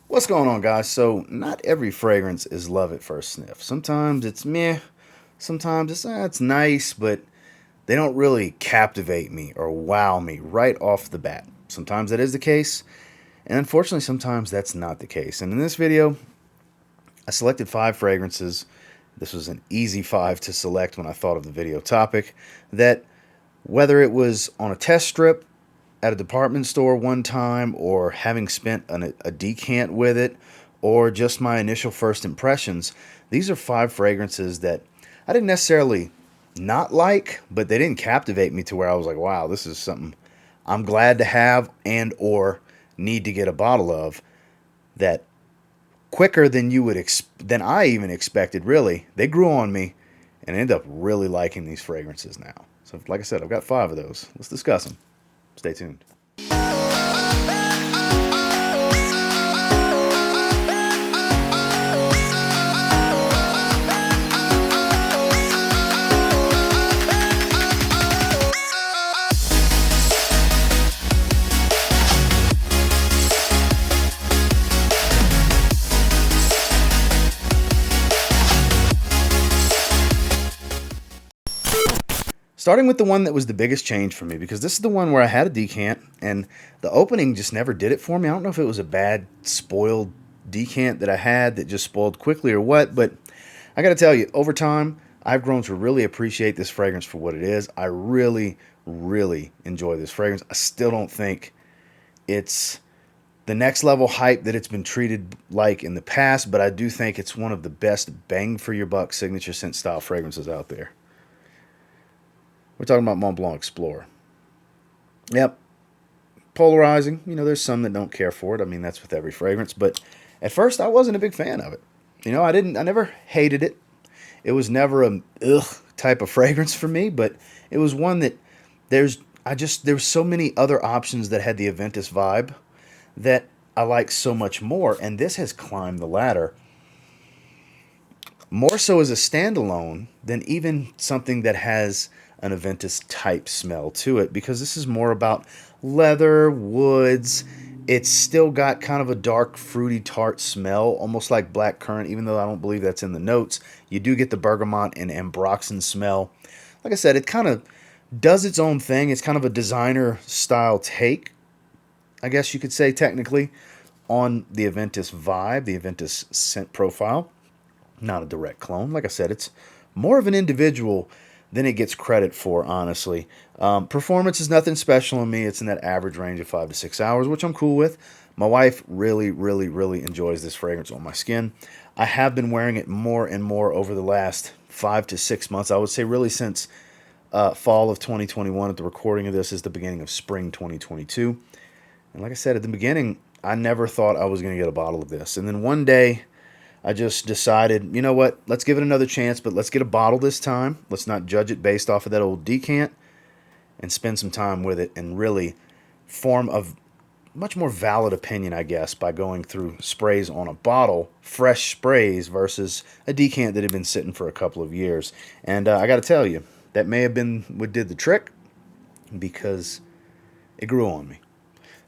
What's going on, guys? So, not every fragrance is love at first sniff. Sometimes it's meh, sometimes it's nice, but they don't really captivate me or wow me right off the bat. Sometimes that is the case, and unfortunately, sometimes that's not the case. And in this video, I selected 5 fragrances. This was an easy 5 to select when I thought of the video topic. That whether it was on a test strip at a department store one time, or having spent a decant with it, or just my initial first impressions, these are 5 fragrances that I didn't necessarily not like, but they didn't captivate me to where I was like, wow, this is something I'm glad to have and or need to get a bottle of. That quicker than than I even expected, really. They grew on me and I ended up really liking these fragrances now. So like I said, I've got 5 of those. Let's discuss them. Stay tuned. Starting with the one that was the biggest change for me, because this is the one where I had a decant, and the opening just never did it for me. I don't know if it was a bad, spoiled decant that I had that just spoiled quickly or what, but I got to tell you, over time, I've grown to really appreciate this fragrance for what it is. I really, really enjoy this fragrance. I still don't think it's the next level hype that it's been treated like in the past, but I do think it's one of the best bang for your buck signature scent style fragrances out there. We're talking about Montblanc Explorer. Yep, polarizing. You know, there's some that don't care for it. I mean, that's with every fragrance. But at first, I wasn't a big fan of it. You know, I never hated it. It was never a ugh type of fragrance for me. But it was one that there's so many other options that had the Aventus vibe that I like so much more. And this has climbed the ladder more so as a standalone than even something that has an Aventus type smell to it, because this is more about leather, woods. It's still got kind of a dark, fruity, tart smell, almost like black currant, even though I don't believe that's in the notes. You do get the bergamot and ambroxan smell. Like I said, it kind of does its own thing. It's kind of a designer style take, I guess you could say technically, on the Aventus vibe, the Aventus scent profile. Not a direct clone. Like I said, it's more of an individual than it gets credit for, honestly. Performance is nothing special in me. It's in that average range of 5 to 6 hours, which I'm cool with. My wife really, really, really enjoys this fragrance on my skin. I have been wearing it more and more over the last 5 to 6 months. I would say really since fall of 2021. At the recording of this is the beginning of spring 2022. And like I said at the beginning, I never thought I was going to get a bottle of this. And then one day, I just decided, you know what, let's give it another chance, but let's get a bottle this time. Let's not judge it based off of that old decant and spend some time with it and really form a much more valid opinion, I guess, by going through sprays on a bottle, fresh sprays versus a decant that had been sitting for a couple of years. And I got to tell you, that may have been what did the trick, because it grew on me.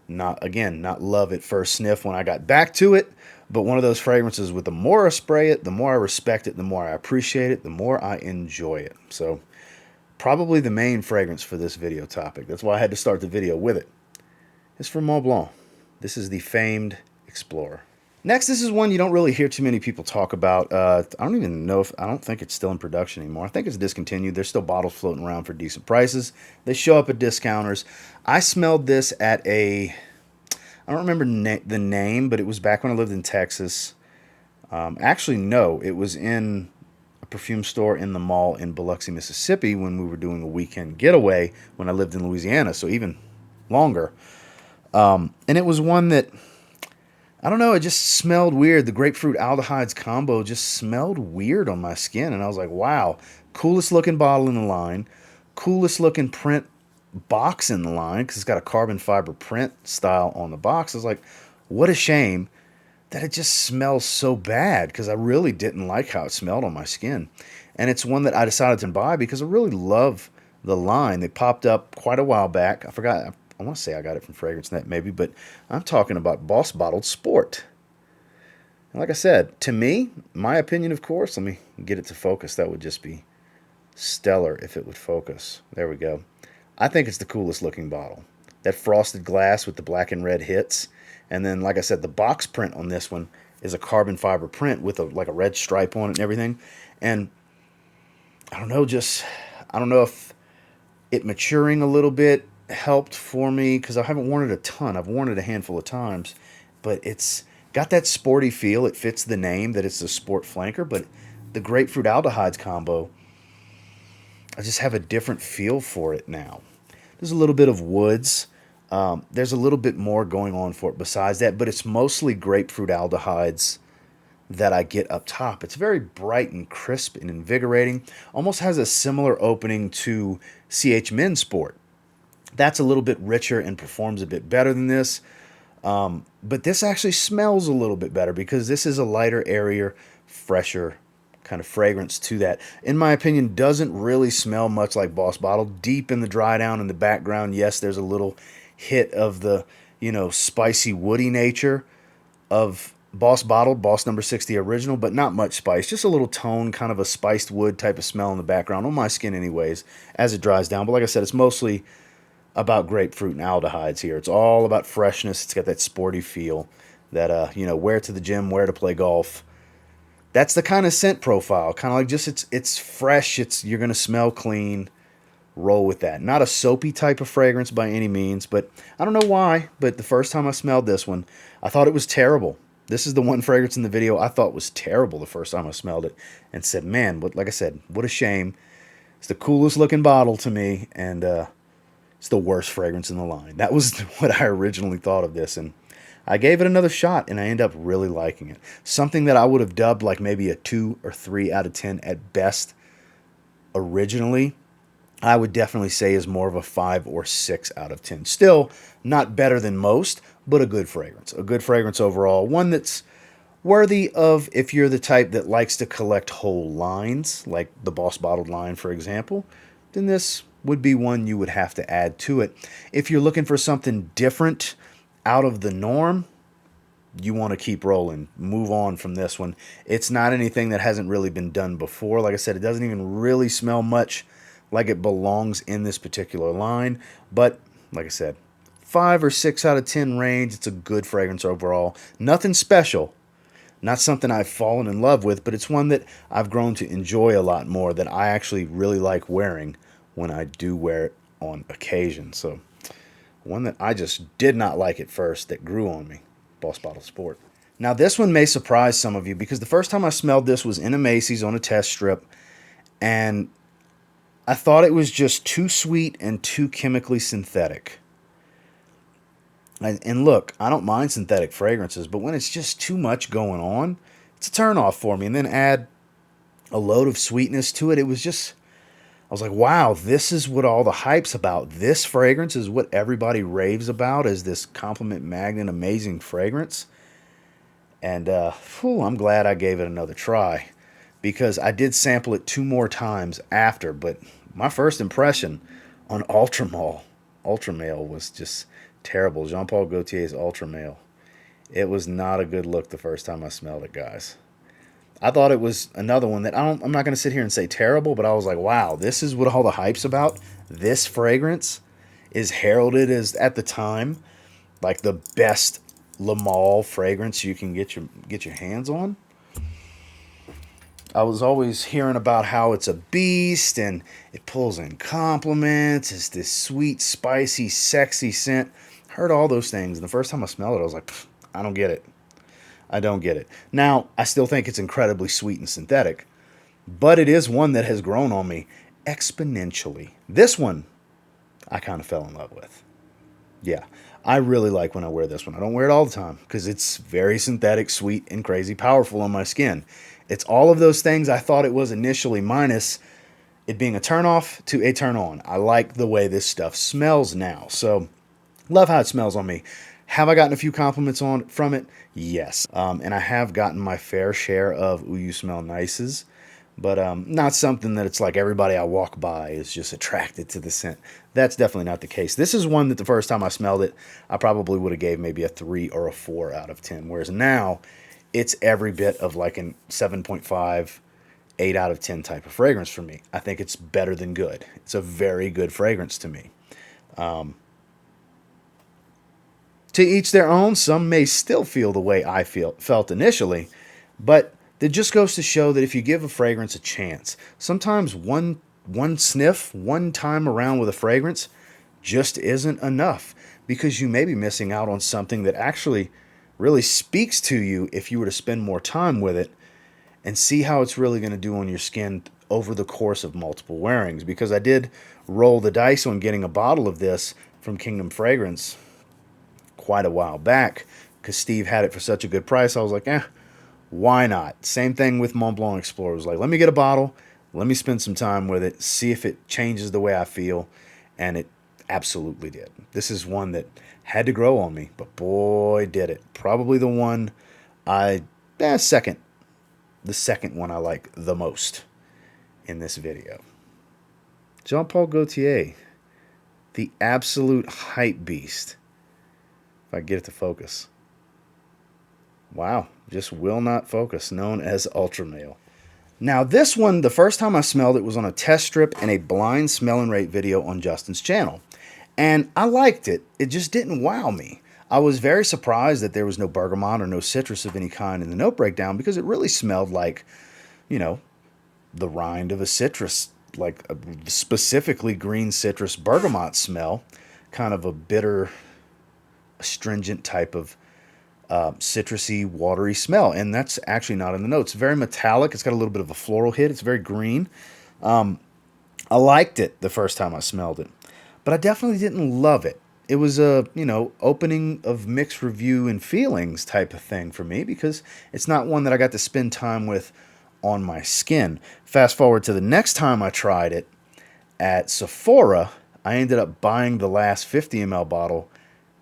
Not love at first sniff when I got back to it, but one of those fragrances with the more I spray it, the more I respect it, the more I appreciate it, the more I enjoy it. So probably the main fragrance for this video topic, that's why I had to start the video with it, is from Montblanc. This is the famed Explorer. Next, this is one you don't really hear too many people talk about. I don't think it's still in production anymore. I think it's discontinued. There's still bottles floating around for decent prices. They show up at discounters. I smelled this at I don't remember the name, but it was back when I lived in Texas. Actually, no, it was in a perfume store in the mall in Biloxi, Mississippi, when we were doing a weekend getaway when I lived in Louisiana, so even longer. And it was one that, I don't know, it just smelled weird. The grapefruit aldehydes combo just smelled weird on my skin. And I was like, wow, coolest looking bottle in the line. Coolest looking print box in the line, because it's got a carbon fiber print style on the box. I was like, what a shame that it just smells so bad, because I really didn't like how it smelled on my skin. And it's one that I decided to buy because I really love the line. They popped up quite a while back. I want to say I got it from Fragrance Net maybe, but I'm talking about Boss Bottled Sport. Like I said, to me, my opinion, of course, let me get it to focus. That would just be stellar if it would focus. There we go. I think it's the coolest looking bottle. That frosted glass with the black and red hits. And then, like I said, the box print on this one is a carbon fiber print with like a red stripe on it and everything. And I don't know, I don't know if it maturing a little bit helped for me because I haven't worn it a ton. I've worn it a handful of times, but it's got that sporty feel. It fits the name that it's a sport flanker, but the grapefruit aldehydes combo, I just have a different feel for it now. There's a little bit of woods. There's a little bit more going on for it besides that, but it's mostly grapefruit aldehydes that I get up top. It's very bright and crisp and invigorating. Almost has a similar opening to CH Men's Sport. That's a little bit richer and performs a bit better than this. But this actually smells a little bit better because this is a lighter, airier, fresher kind of fragrance to that. In my opinion, doesn't really smell much like Boss Bottle. Deep in the dry down in the background, yes, there's a little hit of the, spicy woody nature of Boss Bottle, Boss number 60 original, but not much spice. Just a little tone, kind of a spiced wood type of smell in the background, on my skin anyways, as it dries down. But like I said, it's mostly about grapefruit and aldehydes here. It's all about freshness. It's got that sporty feel that, wear to the gym, wear to play golf. That's the kind of scent profile. Kind of like just it's fresh. You're going to smell clean. Roll with that. Not a soapy type of fragrance by any means, but I don't know why, but the first time I smelled this one, I thought it was terrible. This is the one fragrance in the video I thought was terrible the first time I smelled it and said, man, like I said, what a shame. It's the coolest looking bottle to me, and it's the worst fragrance in the line. That was what I originally thought of this, and I gave it another shot, and I ended up really liking it. Something that I would have dubbed like maybe a 2 or 3 out of 10 at best originally, I would definitely say is more of a 5 or 6 out of 10. Still not better than most, but a good fragrance. A good fragrance overall. One that's worthy of, if you're the type that likes to collect whole lines, like the Boss Bottled line, for example, then this would be one you would have to add to it. If you're looking for something different, out of the norm, you want to keep rolling. Move on from this one. It's not anything that hasn't really been done before. Like I said, it doesn't even really smell much like it belongs in this particular line. But, like I said, 5 or 6 out of 10 range. It's a good fragrance overall. Nothing special. Not something I've fallen in love with, but it's one that I've grown to enjoy a lot more, that I actually really like wearing when I do wear it on occasion. So, one that I just did not like at first that grew on me. Boss Bottle Sport. Now, this one may surprise some of you because the first time I smelled this was in a Macy's on a test strip, and I thought it was just too sweet and too chemically synthetic. And look, I don't mind synthetic fragrances, but when it's just too much going on, it's a turnoff for me. And then add a load of sweetness to it. It was just, I was like, wow, this is what all the hype's about. This fragrance is what everybody raves about, is this compliment magnet amazing fragrance. And I'm glad I gave it another try, because I did sample it 2 more times after. But my first impression on Ultramale was just terrible. Jean-Paul Gaultier's Ultramale. It was not a good look the first time I smelled it, guys. I thought it was another one that I'm not going to sit here and say terrible, but I was like, wow, this is what all the hype's about. This fragrance is heralded as, at the time, like the best Le Male fragrance you can get your hands on. I was always hearing about how it's a beast and it pulls in compliments. It's this sweet, spicy, sexy scent. Heard all those things, and the first time I smelled it, I was like, I don't get it. I don't get it. Now, I still think it's incredibly sweet and synthetic, but it is one that has grown on me exponentially. This one, I kind of fell in love with. Yeah, I really like when I wear this one. I don't wear it all the time because it's very synthetic, sweet, and crazy powerful on my skin. It's all of those things I thought it was initially, minus it being a turn-off to a turn-on. I like the way this stuff smells now. So, love how it smells on me. Have I gotten a few compliments from it? Yes. And I have gotten my fair share of "Ooh, you smell nices," but not something that it's like everybody I walk by is just attracted to the scent. That's definitely not the case. This is one that the first time I smelled it, I probably would have gave maybe a 3 or a 4 out of 10, whereas now it's every bit of like a 7.5, 8 out of 10 type of fragrance for me. I think it's better than good. It's a very good fragrance to me. To each their own. Some may still feel the way I felt initially, but it just goes to show that if you give a fragrance a chance, sometimes one sniff, one time around with a fragrance just isn't enough, because you may be missing out on something that actually really speaks to you if you were to spend more time with it and see how it's really going to do on your skin over the course of multiple wearings. Because I did roll the dice on getting a bottle of this from Kingdom Fragrance quite a while back, because Steve had it for such a good price. I was like, why not? Same thing with Montblanc Explorer. I was like, let me get a bottle, let me spend some time with it, see if it changes the way I feel, and it absolutely did. This is one that had to grow on me, but boy, did it. Probably the one the second one I like the most in this video. Jean Paul Gaultier, the absolute hype beast. If I get it to focus. Wow, just will not focus, known as Ultra Male. Now this one, the first time I smelled it was on a test strip and a blind smell and rate video on Justin's channel. And I liked it. It just didn't wow me. I was very surprised that there was no bergamot or no citrus of any kind in the note breakdown, because it really smelled like, the rind of a citrus, like a specifically green citrus bergamot smell, kind of a bitter, astringent type of citrusy, watery smell. And that's actually not in the notes. Very metallic. It's got a little bit of a floral hit. It's very green. I liked it the first time I smelled it, but I definitely didn't love it. It was a, opening of mixed review and feelings type of thing for me, because it's not one that I got to spend time with on my skin. Fast forward to the next time I tried it at Sephora, I ended up buying the last 50 ml bottle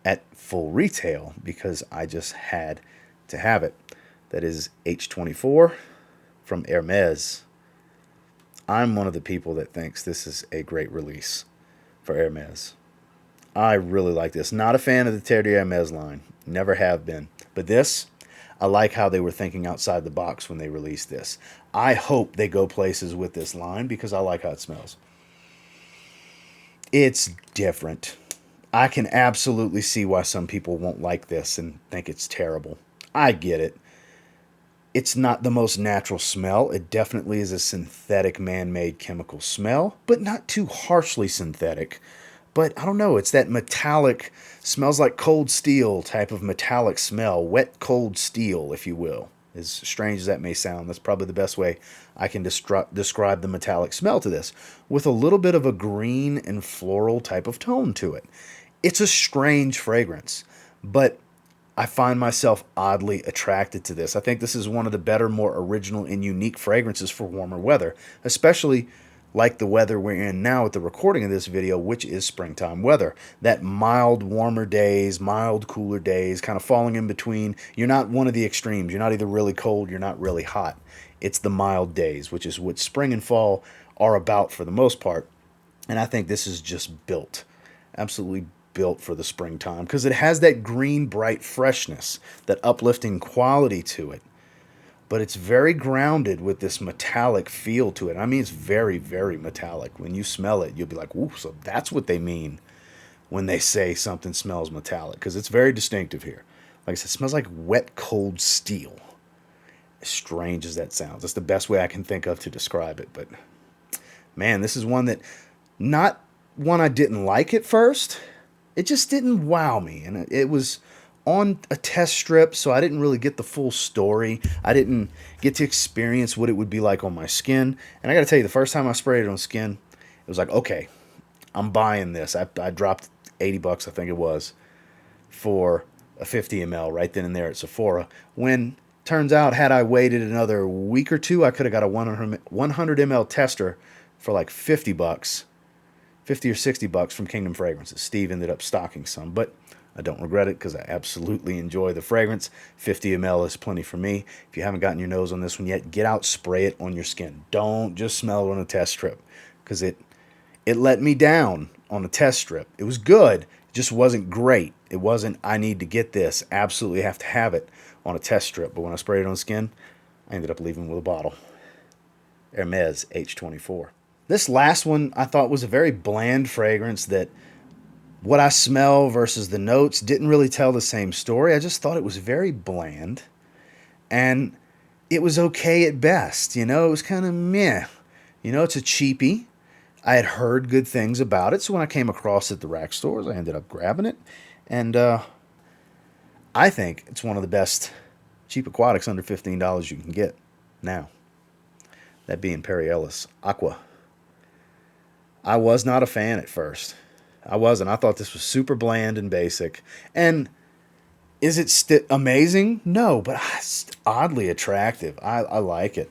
at full retail because I just had to have it. That is H24 from Hermes. I'm one of the people that thinks this is a great release for Hermes. I really like this. Not a fan of the Terre de Hermes line. Never have been. But this, I like how they were thinking outside the box when they released this. I hope they go places with this line because I like how it smells. It's different. I can absolutely see why some people won't like this and think it's terrible. I get it. It's not the most natural smell. It definitely is a synthetic man-made chemical smell, but not too harshly synthetic. But I don't know, it's that metallic, smells like cold steel type of metallic smell. Wet, cold steel, if you will. As strange as that may sound, that's probably the best way I can describe the metallic smell to this, with a little bit of a green and floral type of tone to it. It's a strange fragrance, but I find myself oddly attracted to this. I think this is one of the better, more original and unique fragrances for warmer weather, especially like the weather we're in now at the recording of this video, which is springtime weather. That mild, warmer days, mild, cooler days, kind of falling in between. You're not one of the extremes. You're not either really cold, you're not really hot. It's the mild days, which is what spring and fall are about for the most part. And I think this is just built, absolutely built for the springtime, because it has that green, bright freshness, that uplifting quality to it. But it's very grounded with this metallic feel to it. I mean, it's very, very metallic. When you smell it, you'll be like, ooh, so that's what they mean when they say something smells metallic, because it's very distinctive here. Like I said, it smells like wet, cold steel. As strange as that sounds. That's the best way I can think of to describe it. But, man, this is one that, not one I didn't like at first. It just didn't wow me. And it was on a test strip, so I didn't really get the full story. I didn't get to experience what it would be like on my skin. And I got to tell you, the first time I sprayed it on skin, it was like, okay, I'm buying this. I dropped $80, I think it was, for a 50 ml right then and there at Sephora. When turns out, had I waited another week or two, I could have got a 100 ml tester for like $50, $50 or $60 from Kingdom Fragrances. Steve ended up stocking some, but I don't regret it because I absolutely enjoy the fragrance. 50 ml is plenty for me. If you haven't gotten your nose on this one yet, get out, spray it on your skin. Don't just smell it on a test strip, because it let me down on a test strip. It was good, it just wasn't great. It wasn't, I need to get this, absolutely have to have it, on a test strip, but when I sprayed it on skin, I ended up leaving with a bottle. Hermes H24. This last one I thought was a very bland fragrance that what I smell versus the notes didn't really tell the same story. I just thought it was very bland, and it was okay at best. You know, it was kind of meh. You know, it's a cheapie. I had heard good things about it, so when I came across it at the rack stores, I ended up grabbing it, and I think it's one of the best cheap aquatics under $15 you can get now. That being Perry Ellis Aqua. I was not a fan at first. I wasn't. I thought this was super bland and basic. And is it amazing? No, but it's oddly attractive. I like it.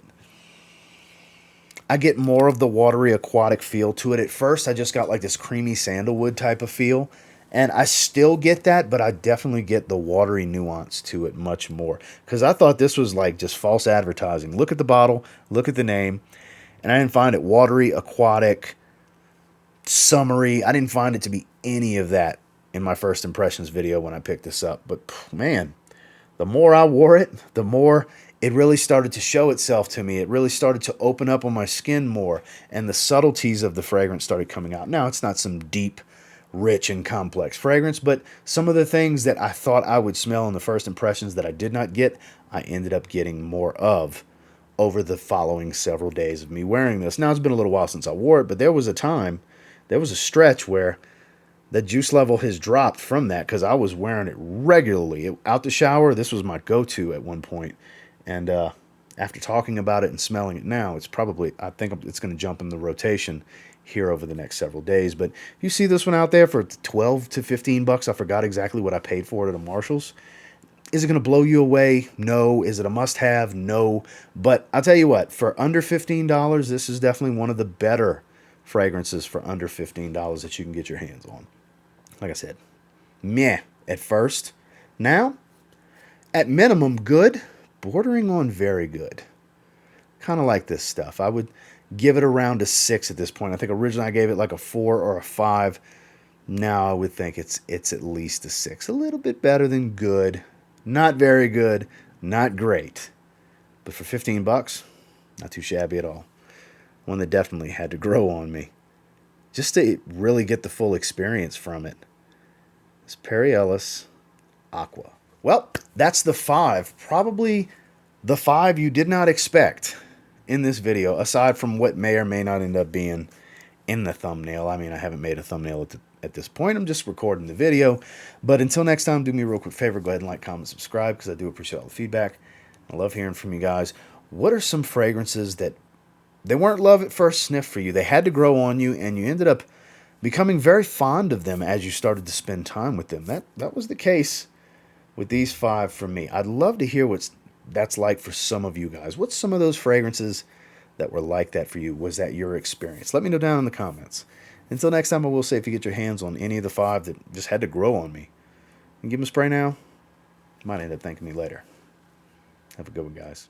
I get more of the watery aquatic feel to it. At first, I just got like this creamy sandalwood type of feel. And I still get that, but I definitely get the watery nuance to it much more. Because I thought this was like just false advertising. Look at the bottle, look at the name. And I didn't find it watery, aquatic, summery. I didn't find it to be any of that in my first impressions video when I picked this up. But man, the more I wore it, the more it really started to show itself to me. It really started to open up on my skin more, and the subtleties of the fragrance started coming out. Now, it's not some deep, rich, and complex fragrance, but some of the things that I thought I would smell in the first impressions that I did not get, I ended up getting more of over the following several days of me wearing this. Now, it's been a little while since I wore it, but there was a stretch where the juice level has dropped from that because I was wearing it regularly. Out the shower, this was my go-to at one point. And after talking about it and smelling it now, I think it's going to jump in the rotation here over the next several days. But if you see this one out there for 12 to 15 bucks, I forgot exactly what I paid for it at a Marshall's. Is it going to blow you away? No. Is it a must-have? No. But I'll tell you what, for under $15, this is definitely one of the better fragrances for under $15 that you can get your hands on. Like I said, meh at first. Now, at minimum, good, bordering on very good. Kind of like this stuff. I would give it around a 6 at this point. I think originally I gave it like a 4 or a 5. Now I would think it's at least a 6. A little bit better than good. Not very good. Not great. But for 15 bucks, not too shabby at all. One that definitely had to grow on me, just to really get the full experience from it. It's Perry Ellis Aqua. Well, that's the 5. Probably the 5 you did not expect in this video, aside from what may or may not end up being in the thumbnail. I mean, I haven't made a thumbnail at this point. I'm just recording the video. But until next time, do me a real quick favor. Go ahead and like, comment, subscribe, because I do appreciate all the feedback. I love hearing from you guys. What are some fragrances that they weren't love at first sniff for you? They had to grow on you, and you ended up becoming very fond of them as you started to spend time with them. That was the case with these 5 for me. I'd love to hear what that's like for some of you guys. What's some of those fragrances that were like that for you? Was that your experience? Let me know down in the comments. Until next time, I will say, if you get your hands on any of the 5 that just had to grow on me, and give them a spray now, you might end up thanking me later. Have a good one, guys.